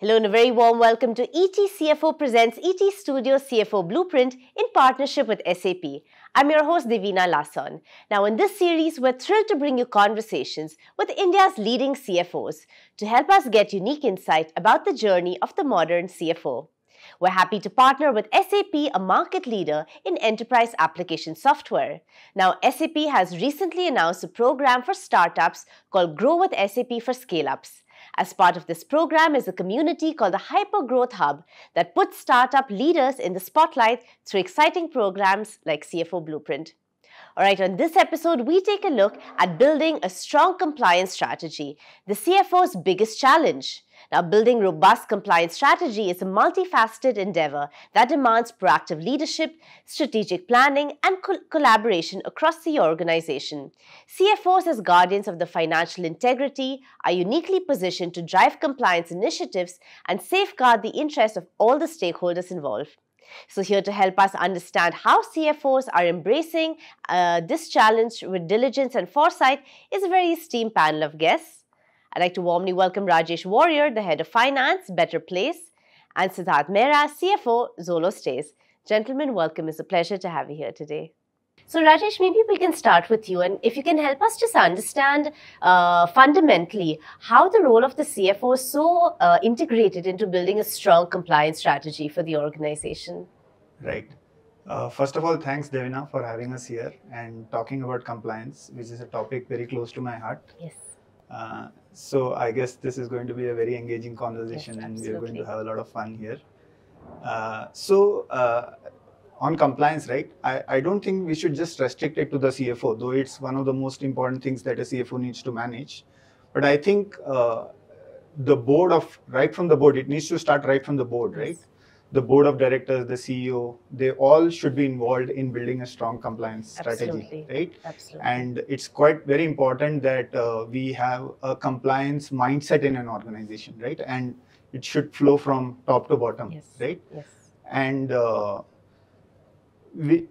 Hello and a very warm welcome to ET CFO presents ET Studio CFO Blueprint in partnership with SAP. I'm your host Devina Lasson. Now in this series, we're thrilled to bring you conversations with India's leading CFOs to help us get unique insight about the journey of the modern CFO. We're happy to partner with SAP, a market leader in enterprise application software. Now, SAP has recently announced a program for startups called Grow with SAP for Scale-Ups. As part of this program is a community called the Hyper Growth Hub that puts startup leaders in the spotlight through exciting programs like CFO Blueprint. Alright, on this episode, we take a look at building a strong compliance strategy, the CFO's biggest challenge. Now, building robust compliance strategy is a multifaceted endeavor that demands proactive leadership, strategic planning, and collaboration across the organization. CFOs, as guardians of the financial integrity, are uniquely positioned to drive compliance initiatives and safeguard the interests of all the stakeholders involved. So here to help us understand how CFOs are embracing this challenge with diligence and foresight is a very esteemed panel of guests. I'd like to warmly welcome Rajesh Warrior, the Head of Finance, Better Place, and Siddharth Mehra, CFO, Zolo Stays. Gentlemen, welcome. It's a pleasure to have you here today. So Rajesh, maybe we can start with you, and if you can help us just understand fundamentally how the role of the CFO is so integrated into building a strong compliance strategy for the organization. Right. First of all, thanks Devina for having us here and talking about compliance, which is a topic very close to my heart. Yes. So I guess this is going to be a very engaging conversation, yes, and we're going to have a lot of fun here. On compliance, right, I don't think we should just restrict it to the CFO, though it's one of the most important things that a CFO needs to manage. But I think the board right from the board, it needs to start right from the board, right? The board of directors, the CEO, they all should be involved in building a strong compliance strategy, right? Absolutely. And it's quite very important that we have a compliance mindset in an organization, right? And it should flow from top to bottom, right? Yes. And we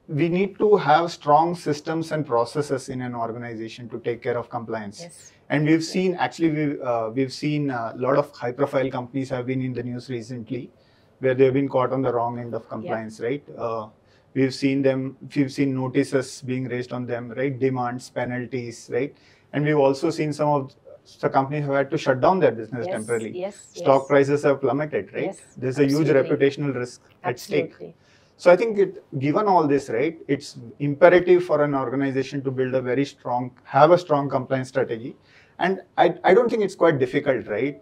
need to have strong systems and processes in an organization to take care of compliance. Yes. And we've seen, actually, we've seen a lot of high-profile companies have been in the news recently, where they've been caught on the wrong end of compliance, right? We've seen notices being raised on them, right? Demands, penalties, right? And we've also seen some of the companies have had to shut down their business temporarily. Stock prices have plummeted, right? There's a huge reputational risk at stake. So I think given all this, right, it's imperative for an organization to build have a strong compliance strategy. And I don't think it's quite difficult, right?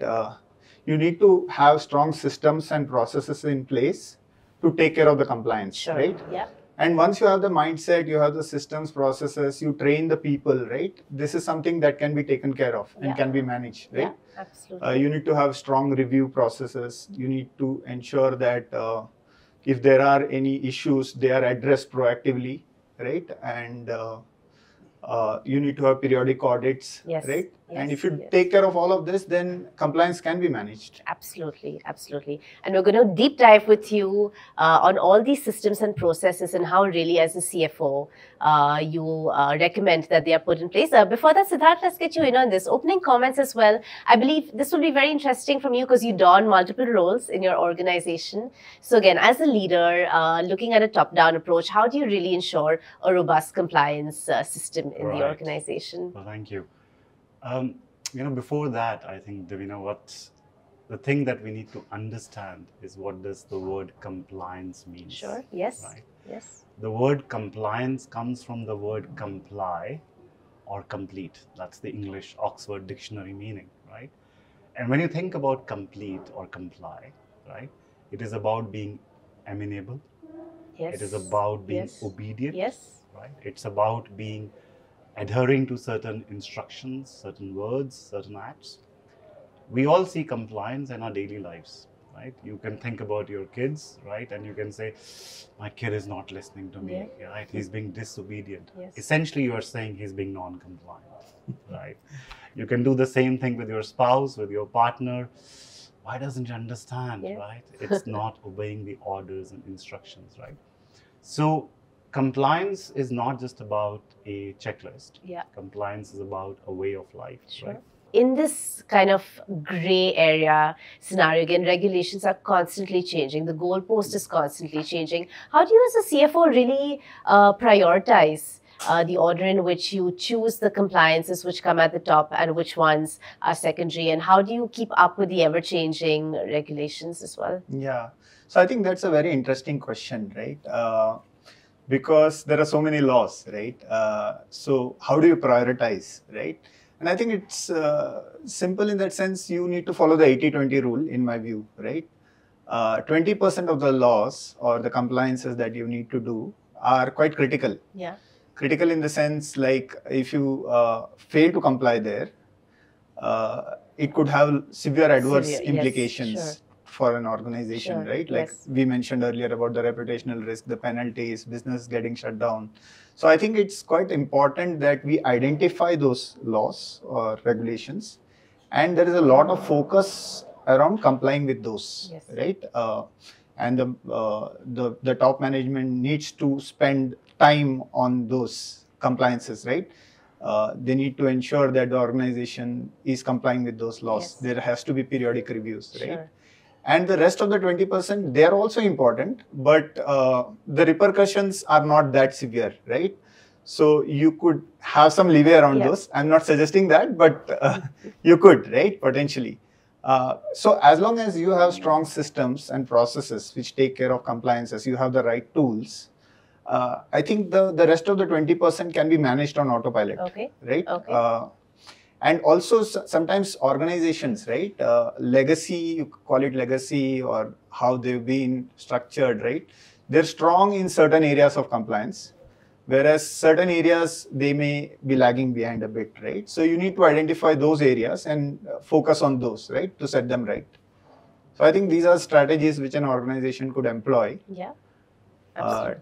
You need to have strong systems and processes in place to take care of the compliance, right? Yeah. And once you have the mindset, you have the systems, processes, you train the people, right? This is something that can be taken care of and can be managed, right? Yeah, absolutely. You need to have strong review processes. You need to ensure that if there are any issues, they are addressed proactively, right? And you need to have periodic audits, right? And if you take care of all of this, then compliance can be managed. Absolutely, absolutely. And we're going to deep dive with you on all these systems and processes and how really as a CFO you recommend that they are put in place. Before that, Siddharth, let's get you in on this. Opening comments as well. I believe this will be very interesting from you because you don multiple roles in your organization. So again, as a leader, looking at a top-down approach, how do you really ensure a robust compliance system in the organization? Well, thank you. Before that, I think, Devina, the thing that we need to understand is what does the word compliance mean? Sure, yes, right? yes. The word compliance comes from the word comply or complete. That's the English Oxford Dictionary meaning, right? And when you think about complete or comply, right, it is about being amenable. Yes. It is about being obedient. Yes. Right? It's about adhering to certain instructions, certain words, certain acts. We all see compliance in our daily lives, right? You can think about your kids, right? And you can say, my kid is not listening to me, right? He's being disobedient. Yes. Essentially, you are saying he's being non-compliant, right? You can do the same thing with your spouse, with your partner. Why doesn't he understand, right? It's not obeying the orders and instructions, right? So compliance is not just about a checklist. Yeah. Compliance is about a way of life, right? in this kind of gray area scenario, again, regulations are constantly changing. The goalpost is constantly changing. How do you as a CFO really prioritize the order in which you choose the compliances which come at the top and which ones are secondary? And how do you keep up with the ever-changing regulations as well? Yeah. So I think that's a very interesting question, right? Because there are so many laws, right? So how do you prioritize, right? And I think it's simple in that sense. You need to follow the 80-20 rule, in my view, right? 20% of the laws or the compliances that you need to do are quite critical. Yeah. Critical in the sense, like, if you fail to comply there, it could have severe adverse implications. Yes, sure. For an organization, Sure, right? Like yes. we mentioned earlier about the reputational risk, the penalties, business getting shut down. So I think it's quite important that we identify those laws or regulations, and there is a lot of focus around complying with those, Yes. right? And the top management needs to spend time on those compliances, right? They need to ensure that the organization is complying with those laws. Yes. There has to be periodic reviews, right? Sure. And the rest of the 20%, they are also important, but the repercussions are not that severe, right? So you could have some leeway around those. I'm not suggesting that, but you could, right? Potentially. So as long as you have strong systems and processes which take care of compliances, you have the right tools, I think the rest of the 20% can be managed on autopilot, right? Okay. And also sometimes organizations, right? Legacy, you call it legacy or how they've been structured, right? They're strong in certain areas of compliance, whereas certain areas, they may be lagging behind a bit, right? So you need to identify those areas and focus on those, right? To set them right. So I think these are strategies which an organization could employ. Yeah.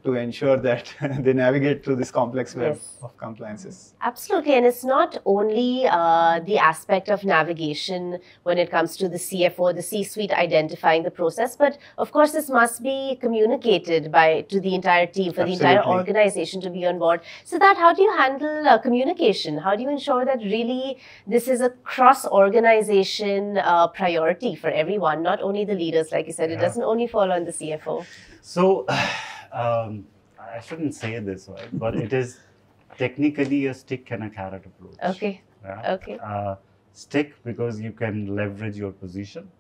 To ensure that they navigate through this complex web of compliances. Absolutely. And it's not only the aspect of navigation when it comes to the CFO, the C-suite identifying the process, but of course this must be communicated to the entire team, for the entire organization to be on board. So that, how do you handle communication? How do you ensure that really this is a cross-organization priority for everyone, not only the leaders, like you said, it doesn't only fall on the CFO. So, I shouldn't say this, right? But it is technically a stick and a carrot approach. Okay. Yeah? Okay. Stick because you can leverage your position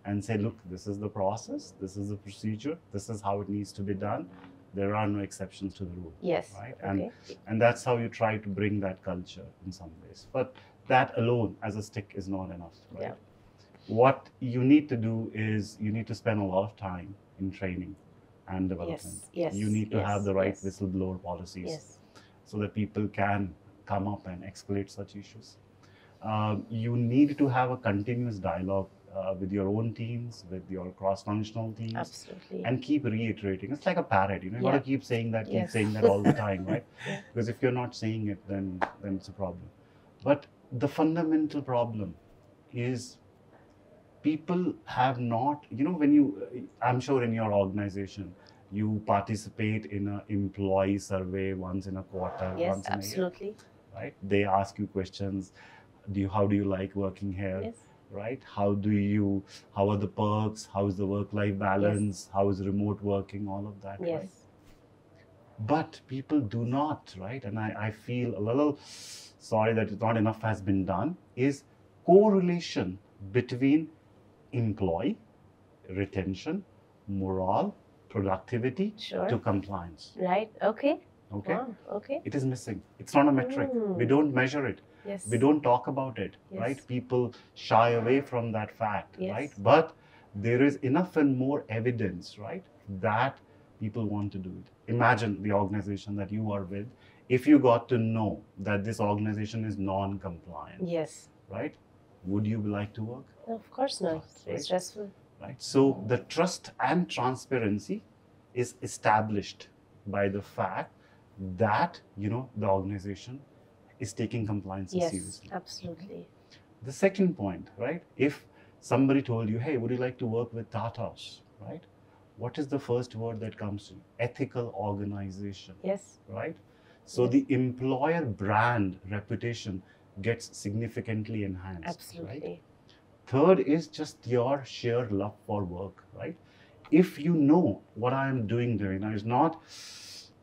and say, look, this is the process, this is the procedure, this is how it needs to be done. There are no exceptions to the rule. Yes. Right? Okay. And that's how you try to bring that culture in some ways. But that alone as a stick is not enough, right? Yeah. What you need to do is you need to spend a lot of time in training and development. Yes. You need to have the right whistleblower policies so that people can come up and escalate such issues. You need to have a continuous dialogue with your own teams, with your cross-functional teams. Absolutely. And keep reiterating. It's like a parrot, you know, you got to keep saying that, keep saying that all the time, right? Because if you're not saying it, then it's a problem. But the fundamental problem is people have not, you know, when you, I'm sure in your organization, you participate in an employee survey once in a quarter, once in a year, right? They ask you questions. How do you like working here, right? How are the perks? How is the work-life balance? How is remote working? All of that, right? But people do not, right? And I feel a little sorry that not enough has been done, is correlation between employee, retention, morale, productivity to compliance. Right. Okay. Okay. Wow. Okay. It is missing. It's not a metric. We don't measure it. We don't talk about it, right? People shy away from that fact, right? But there is enough and more evidence, right, that people want to do it. Imagine the organization that you are with. If you got to know that this organization is non-compliant, right? Would you like to work? No, of course not. It's stressful. Right. So the trust and transparency is established by the fact that, you know, the organization is taking compliance seriously. Absolutely. The second point, right? If somebody told you, hey, would you like to work with Tata's, right? What is the first word that comes to you? Ethical organization. Right? So the employer brand reputation gets significantly enhanced. Absolutely. Right? Third is just your sheer love for work, right? If you know what I am doing there, now is not,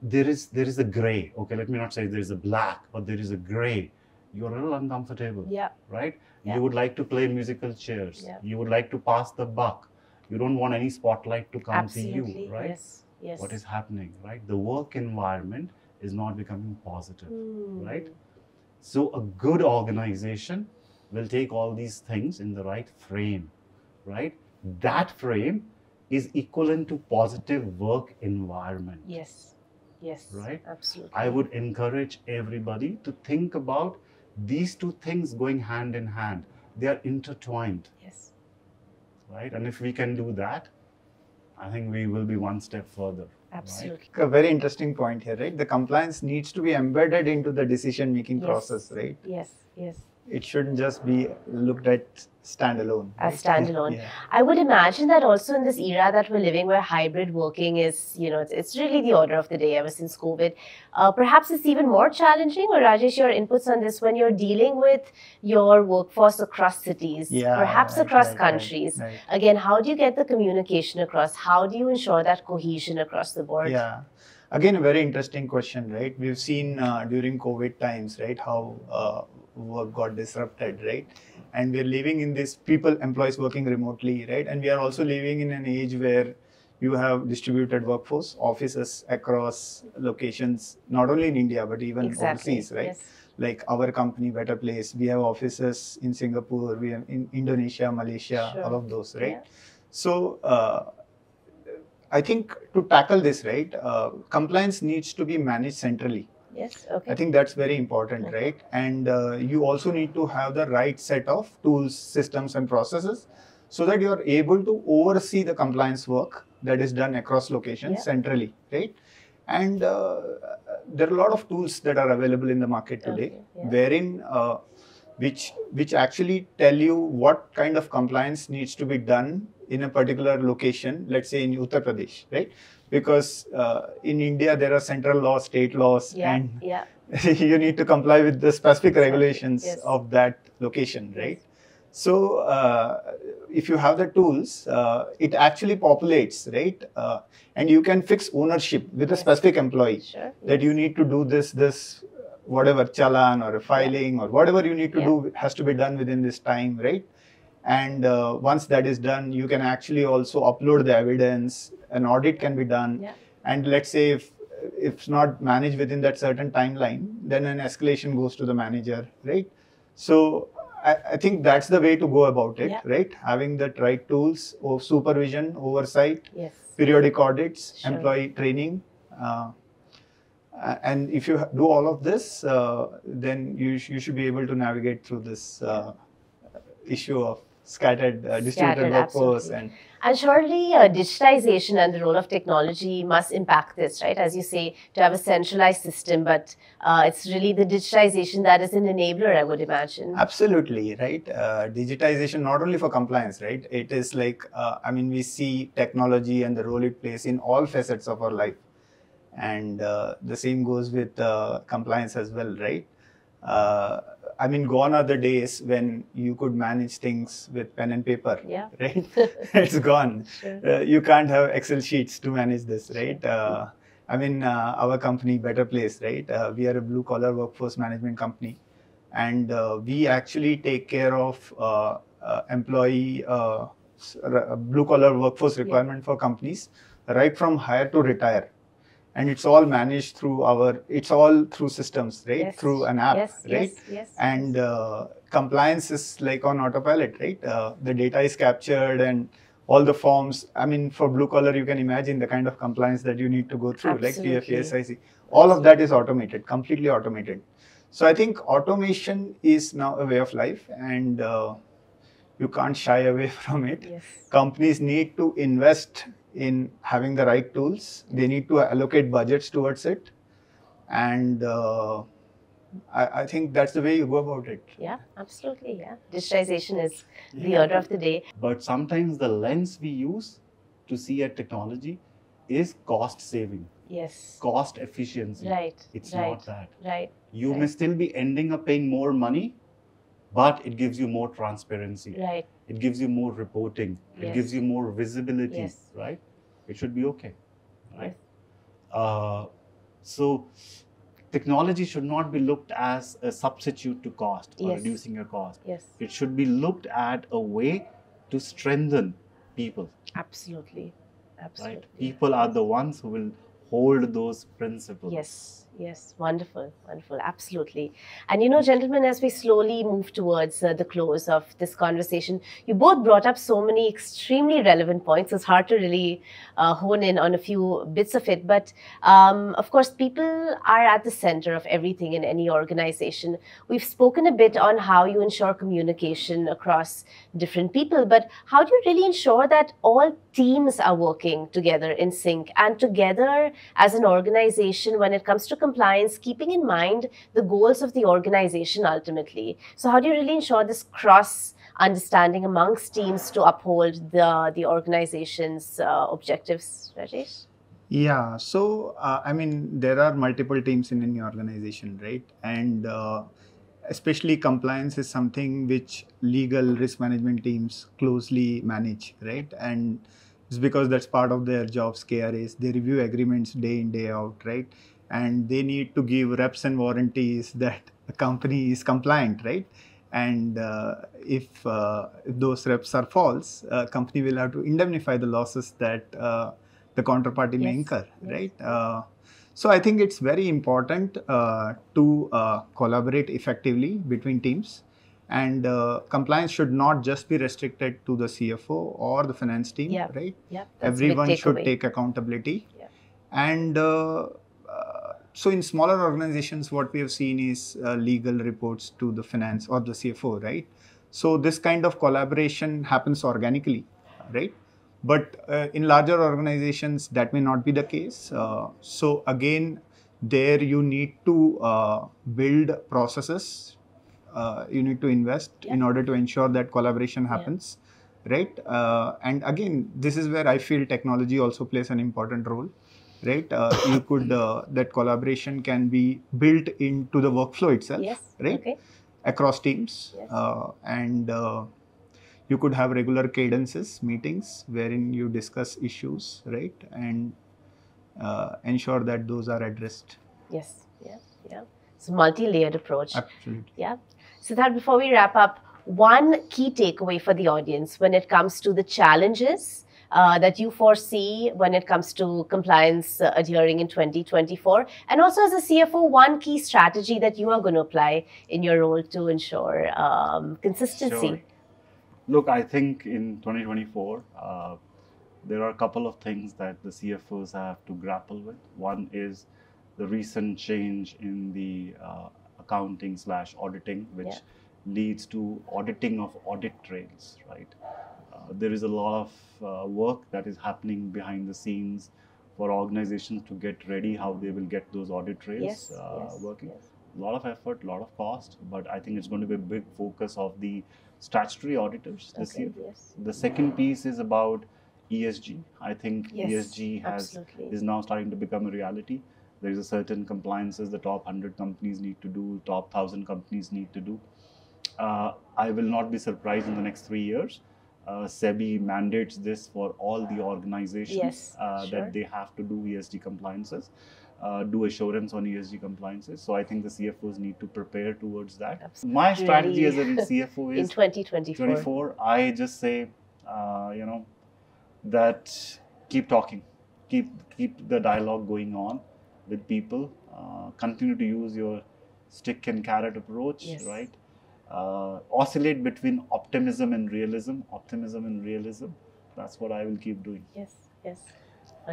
there is a gray. Okay, let me not say there is a black, but there is a gray. You're a little uncomfortable, Yeah. right? Yeah. You would like to play musical chairs. Yeah. You would like to pass the buck. You don't want any spotlight to come Absolutely. to you, right? Yes. Yes. What is happening, right? The work environment is not becoming positive, right? So a good organization will take all these things in the right frame, right? That frame is equivalent to positive work environment. Yes. Yes. Right? Absolutely. I would encourage everybody to think about these two things going hand in hand. They are intertwined. Yes. Right? And if we can do that, I think we will be one step further. Absolutely. A very interesting point here, right? The compliance needs to be embedded into the decision-making process, right? Yes, yes. It shouldn't just be looked at standalone. As standalone. Yeah. I would imagine that also in this era that we're living where hybrid working is, it's really the order of the day ever since COVID. Perhaps it's even more challenging, or Rajesh, your inputs on this when you're dealing with your workforce across cities, perhaps across countries. Right. Again, how do you get the communication across? How do you ensure that cohesion across the board? Yeah. Again, a very interesting question, right? We've seen during COVID times, right, how work got disrupted, right? And we're living in this employees working remotely, right? And we are also living in an age where you have distributed workforce, offices across locations, not only in India, but even overseas, right? Yes. Like our company, Better Place, we have offices in Singapore, we have in Indonesia, Malaysia, all of those, right? Yeah. So, I think to tackle this, right, compliance needs to be managed centrally. Yes, okay. I think that's very important, right? And you also need to have the right set of tools, systems, and processes so that you're able to oversee the compliance work that is done across locations centrally, right? And there are a lot of tools that are available in the market today, wherein which actually tell you what kind of compliance needs to be done in a particular location, let's say in Uttar Pradesh, right? Because in India, there are central laws, state laws, and you need to comply with the specific regulations of that location, right? So if you have the tools, it actually populates, right? And you can fix ownership with a specific employee that you need to do this, whatever challan or a filing or whatever you need to do has to be done within this time, right? And once that is done, you can actually also upload the evidence, an audit can be done. And let's say if it's not managed within that certain timeline, then an escalation goes to the manager, right? So I think that's the way to go about it, right? Having the right tools of supervision, oversight, periodic audits, employee training. And if you do all of this, then you should be able to navigate through this issue of scattered distributed workforce. And surely digitization and the role of technology must impact this, right? As you say, to have a centralized system, but it's really the digitization that is an enabler, I would imagine. Absolutely, right? Digitization, not only for compliance, right? It is like, we see technology and the role it plays in all facets of our life. And the same goes with compliance as well, right? Gone are the days when you could manage things with pen and paper, right? It's gone. You can't have Excel sheets to manage this, right? Our company, Better Place, right? We are a blue-collar workforce management company. And we actually take care of employee blue-collar workforce requirement for companies right from hire to retire. And it's all managed through it's all through systems, right? Through an app, right? And compliance is like on autopilot, right? The data is captured and all the forms. For blue collar, you can imagine the kind of compliance that you need to go through, like PFA, SIC. All of that is automated, completely automated. So I think automation is now a way of life, and you can't shy away from it. Companies need to invest in having the right tools. They need to allocate budgets towards it. And I think that's the way you go about it. Yeah, absolutely. Yeah. Digitization is the order of the day. But sometimes the lens we use to see at technology is cost saving. Cost efficiency. Right. It's not that. Right. You may still be ending up paying more money but it gives you more transparency. Right. It gives you more reporting. It Yes. gives you more visibility. Yes. Right? It should be okay. Right? Yes. So technology should not be looked as a substitute to cost or Yes. reducing your cost. Yes. It should be looked at a way to strengthen people. Absolutely. Absolutely. Right? People are the ones who will hold those principles. Yes. Yes, wonderful, wonderful, absolutely. And gentlemen, as we slowly move towards the close of this conversation, you both brought up so many extremely relevant points. It's hard to really hone in on a few bits of it. But of course, people are at the center of everything in any organization. We've spoken a bit on how you ensure communication across different people, but how do you really ensure that all teams are working together in sync and together as an organization when it comes to compliance, keeping in mind the goals of the organization ultimately? So how do you really ensure this cross understanding amongst teams to uphold the organization's objectives, Rajesh? Yeah, so I mean, there are multiple teams in any organization, right? And especially compliance is something which legal risk management teams closely manage, right? And it's because that's part of their jobs, KRAs. They review agreements day in, day out, right? And they need to give reps and warranties that the company is compliant, right? And if those reps are false, company will have to indemnify the losses that the counterparty may incur, right? So I think it's very important to collaborate effectively between teams, and compliance should not just be restricted to the CFO or the finance team, right? Everyone should take accountability. And so in smaller organizations, what we have seen is legal reports to the finance or the CFO, right? So this kind of collaboration happens organically, right? But in larger organizations, that may not be the case. So again, there you need to build processes. You need to invest in order to ensure that collaboration happens, right? And again, this is where I feel technology also plays an important role, right? You could that collaboration can be built into the workflow itself, right? Across teams, and you could have regular cadences, meetings, wherein you discuss issues, right? And ensure that those are addressed. Yes, yeah. It's a multi-layered approach. Absolutely. Yeah. Siddharth, before we wrap up, one key takeaway for the audience when it comes to the challenges that you foresee when it comes to compliance adhering in 2024, and also as a CFO, one key strategy that you are going to apply in your role to ensure consistency. Sure. Look, I think in 2024, there are a couple of things that the CFOs have to grapple with. One is the recent change in the accounting/auditing, which leads to auditing of audit trails, right? There is a lot of work that is happening behind the scenes for organizations to get ready how they will get those audit trails working. A lot of effort, a lot of cost, but I think it's going to be a big focus of the statutory auditors this year. The second piece is about ESG. I think ESG is now starting to become a reality. There is a certain compliances the top 100 companies need to do, top 1,000 companies need to do. I will not be surprised in the next 3 years. SEBI mandates this for all the organizations that they have to do ESG compliances, do assurance on ESG compliances. So I think the CFOs need to prepare towards that. Absolutely. My strategy as a CFO is in 2024. I just say, that keep talking, keep the dialogue going on with people. Continue to use your stick and carrot approach, right? Oscillate between optimism and realism. That's what I will keep doing. Yes.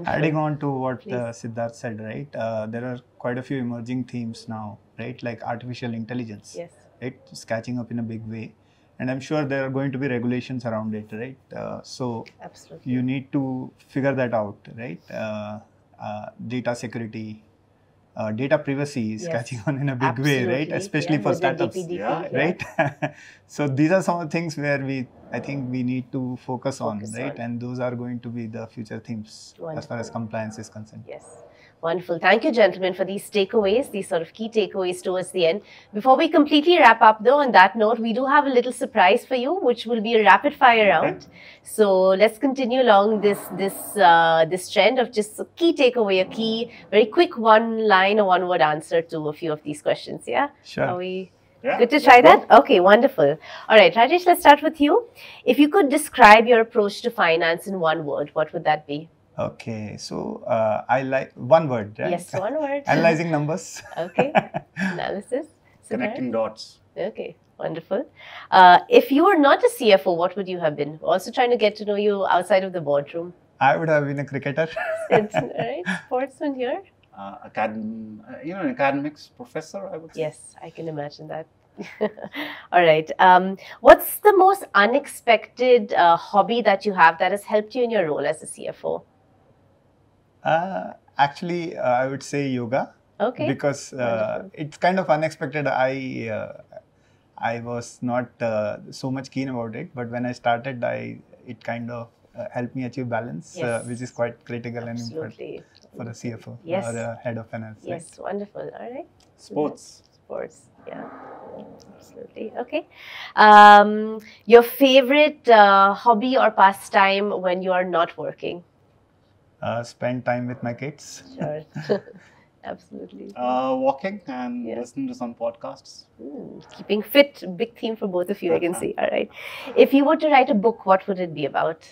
Adding on to what Siddharth said, right? There are quite a few emerging themes now, right? Like artificial intelligence, right? It's catching up in a big way. And I'm sure there are going to be regulations around it, right? So absolutely, you need to figure that out, right? Data security, data privacy is catching on in a big way, right? Especially for startups, right? So these are some of the things where I think we need to focus on, right? And those are going to be the future themes as far as compliance is concerned. Yes. Wonderful. Thank you, gentlemen, for these takeaways, these sort of key takeaways towards the end. Before we completely wrap up, though, on that note, we do have a little surprise for you, which will be a rapid fire round. So let's continue along this trend of just a key takeaway, a key, very quick one-line or one-word answer to a few of these questions. Yeah? Sure. Are we Yeah, good to try that? Okay, wonderful. All right, Rajesh, let's start with you. If you could describe your approach to finance in one word, what would that be? Okay, so I like one word, right? Yes, one word. Analyzing numbers. Okay. Analysis. Connecting dots. Okay, wonderful. If you were not a CFO, what would you have been? Also trying to get to know you outside of the boardroom. I would have been a cricketer. It's, all right, sportsman here. An academics professor, I would say. Yes, I can imagine that. All right. What's the most unexpected hobby that you have that has helped you in your role as a CFO? Actually, I would say yoga. Okay. Because it's kind of unexpected. I was not so much keen about it, but when I started, it kind of helped me achieve balance, which is quite critical and important for the CFO or the head of finance. Yes, right? Wonderful. All right. Sports, yeah. Absolutely. Okay. Your favorite hobby or pastime when you are not working? Spend time with my kids. Sure. Absolutely. Walking and listening to some podcasts. Keeping fit, big theme for both of you, I can see. All right. If you were to write a book, what would it be about?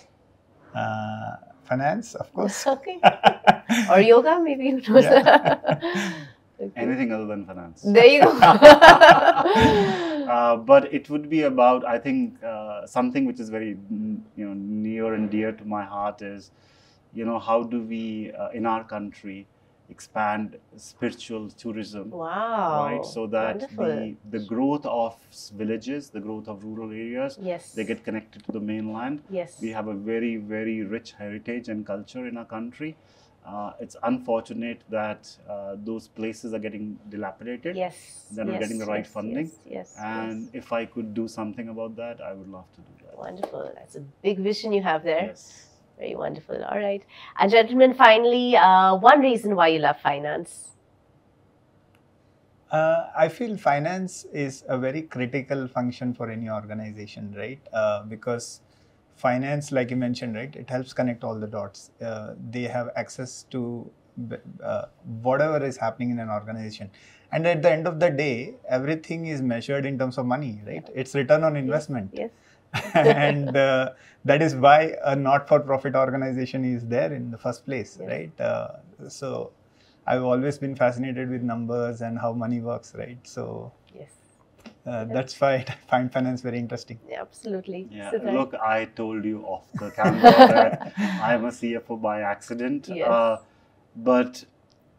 Finance, of course. Okay. Or yoga, maybe. Who knows? Okay. Anything other than finance. There you go. But it would be about, I think, something which is very, near and dear to my heart is, how do we, in our country, expand spiritual tourism? Wow. Right, so that the growth of villages, the growth of rural areas, they get connected to the mainland. Yes. We have a very, very rich heritage and culture in our country. It's unfortunate that those places are getting dilapidated. Yes. They're not getting the right funding. Yes. And if I could do something about that, I would love to do that. Wonderful. That's a big vision you have there. Yes. Very wonderful. All right. And gentlemen, finally, one reason why you love finance. I feel finance is a very critical function for any organization, right? Because finance, like you mentioned, right, it helps connect all the dots. They have access to whatever is happening in an organization. And at the end of the day, everything is measured in terms of money, right? It's return on investment. Yes. And that is why a not-for-profit organization is there in the first place, right? So I've always been fascinated with numbers and how money works, right? So that's why I find finance very interesting. Yeah, absolutely. Yeah. Look, I told you off the camera that I'm a CFO by accident. Yes. But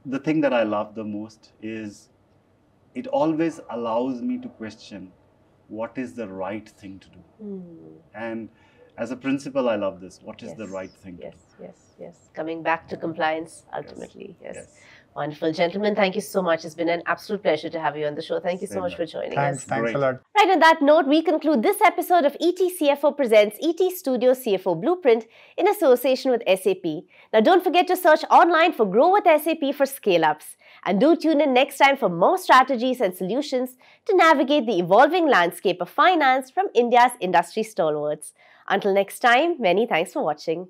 the thing that I love the most is it always allows me to question what is the right thing to do. And as a principal, I love this. What is the right thing to do? Yes. Coming back to compliance, ultimately. Yes. Wonderful. Gentlemen, thank you so much. It's been an absolute pleasure to have you on the show. Thank you so much for joining us. Thanks a lot. Right, on that note, we conclude this episode of ET CFO Presents ET Studio CFO Blueprint in association with SAP. Now, don't forget to search online for Grow with SAP for scale-ups. And do tune in next time for more strategies and solutions to navigate the evolving landscape of finance from India's industry stalwarts. Until next time, many thanks for watching.